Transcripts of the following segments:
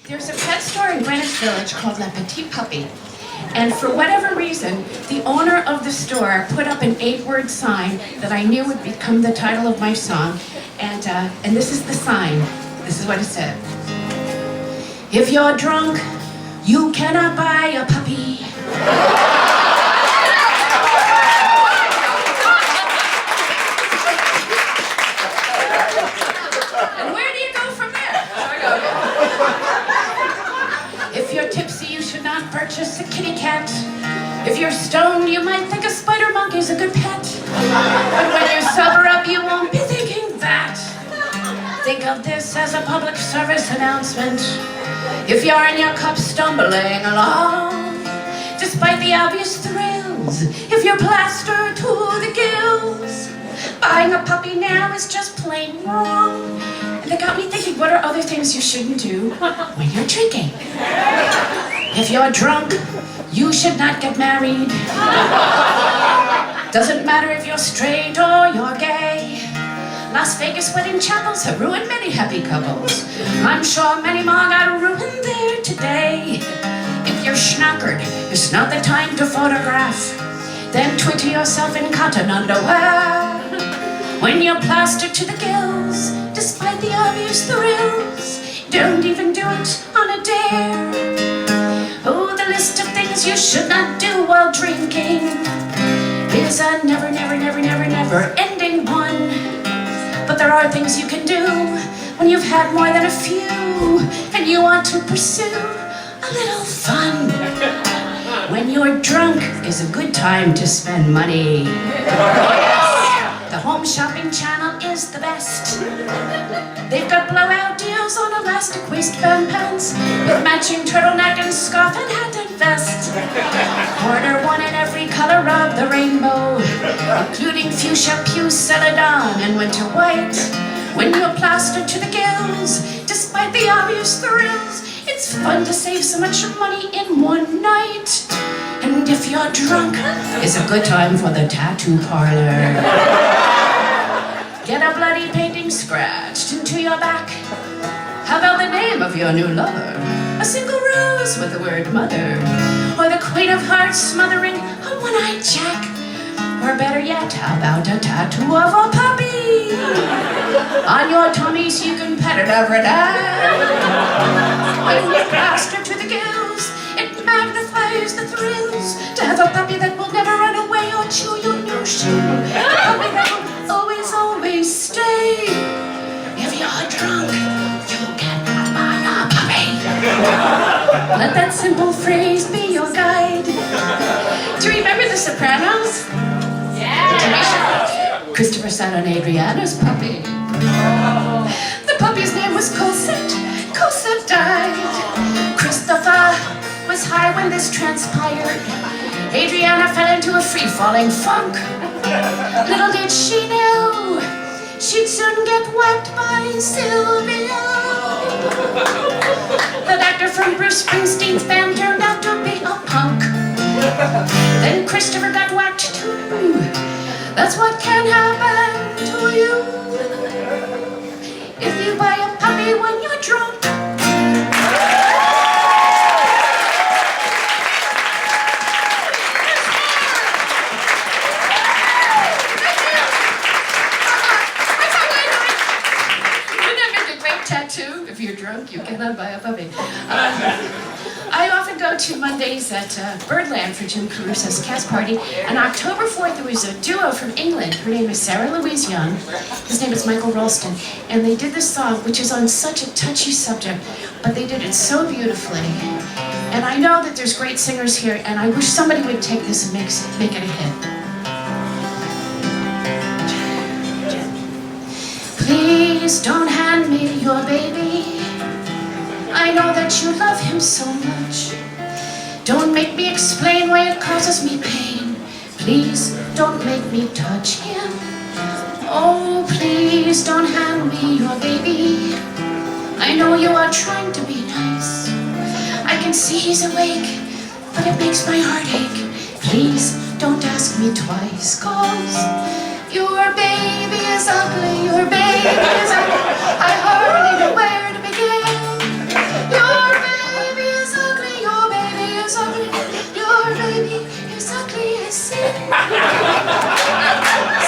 There's a pet store in Greenwich Village called La Petite Puppy. And for whatever reason, the owner of the store put up an 8-word sign that I knew would become the title of my song. And this is the sign. This is what it said. If you're drunk, you cannot buy a puppy. And where do you go from there? If you're tipsy, you should not purchase a kitty cat. If you're stoned, you might think a spider monkey's a good pet. But when you sober up, you won't be thinking that. Think of this as a public service announcement. If you're in your cup stumbling along, despite the obvious thrills, if you're plastered to the gills, buying a puppy now is just plain wrong. And it got me thinking, what are other things you shouldn't do when you're drinking? If you're drunk, you should not get married. Doesn't matter if you're straight or you're gay. Las Vegas wedding chapels have ruined many happy couples. I'm sure many more got ruined there today. If you're schnockered, it's not the time to photograph. Then Twitter yourself in cotton underwear. When you're plastered to the gills, despite the obvious thrills, don't even do it on a dare. Oh, the list of things you should not do while drinking is a never, never, never, never, never ending one. But there are things you can do when you've had more than a few and you want to pursue a little fun. When you're drunk is a good time to spend money. The home shopping channel is the best. They've got blowout deals on elastic waistband pants with matching turtleneck and scarf and hat and vest. Order one in every color of the rainbow, including fuchsia, puce, celadon, and winter white. When you're plastered to the gills, despite the obvious thrills, it's fun to save so much money in one night. And if you're drunk, it's a good time for the tattoo parlor. Get a bloody painting scratched into your back. How about the name of your new lover? A single rose with the word mother. Or the Queen of Hearts smothering a one-eyed Jack. Or better yet, how about a tattoo of a puppy? On your tummy so you can pet it every day. When you're plastered to the gills, it magnifies the thrills to have a puppy that will never run away or chew your new shoe. A puppy that will always, always stay. If you're drunk, you can buy a puppy. Let that simple phrase be your guide. Do you remember The Sopranos? Yeah. Christopher sat on Adriana's puppy. The puppy's name was Cosette. Cosette died. Christopher was high when this transpired. Adriana fell into a free-falling funk. Little did she know, she'd soon get whacked by Sylvia. The actor from Bruce Springsteen's band turned out to be a punk. Then Christopher got whacked too. That's what can happen to you if you buy a puppy when you're drunk. Tattoo. If you're drunk, you cannot buy a puppy. I often go to Mondays at Birdland for Jim Caruso's cast party. And October 4th, there was a duo from England. Her name is Sarah-Louise Young. His name is Michael Roulston. And they did this song, which is on such a touchy subject, but they did it so beautifully. And I know that there's great singers here, and I wish somebody would take this and make it a hit. Please don't hand me your baby. I know that you love him so much. Don't make me explain why it causes me pain. Please don't make me touch him. Oh, please don't hand me your baby. I know you are trying to be nice. I can see he's awake, but it makes my heart ache. Please don't ask me twice, 'cause your baby is ugly, your baby is ugly. I hardly know where to begin. Your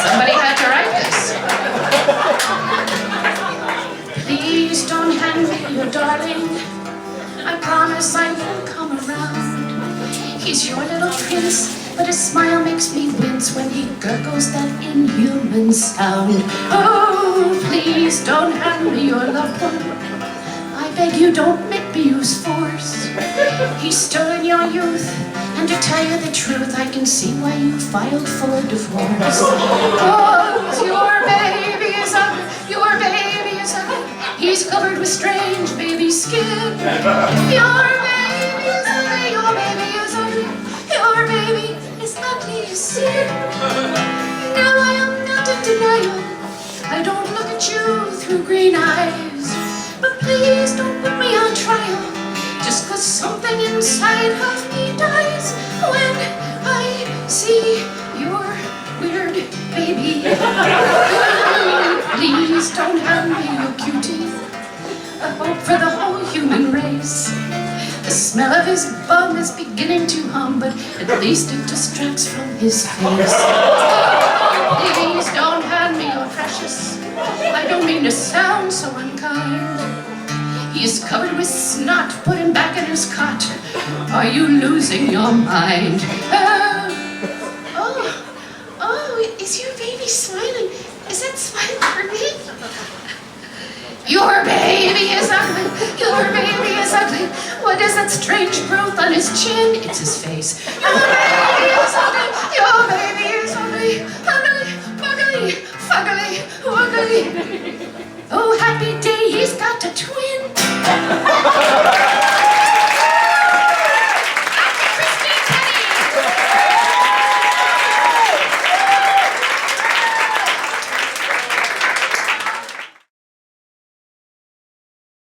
Somebody had to write this. Please don't hand me your darling. I promise I will come around. He's your little prince, but his smile makes me wince when he gurgles that inhuman sound. Oh, please don't hand me your loved one. I beg you, don't make me use force. He's stolen your youth, and to tell you the truth, I can see why you filed for divorce. Oh, your baby is ugly, your baby is ugly. He's covered with strange baby skin. Your baby is ugly, your baby is ugly. Your baby is ugly as sin. Now I am not in denial. I don't look at you through green eyes. But please don't put me on trial, just 'cause something inside of me dies when I see your weird baby. Please don't hand me your cutie, a hope for the whole human race. The smell of his bum is beginning to hum, but at least it distracts from his face. Please don't hand me your precious. I don't mean to sound so unkind. He is covered with snot. Put him back in his cot. Are you losing your mind? Is your baby smiling? Is that smile for me? Your baby is ugly. Your baby is ugly. What is that strange growth on his chin? It's his face. Your baby is ugly. Your baby is ugly. Ugly, ugly, fuggly, ugly. Oh, happy day, he's got a twin.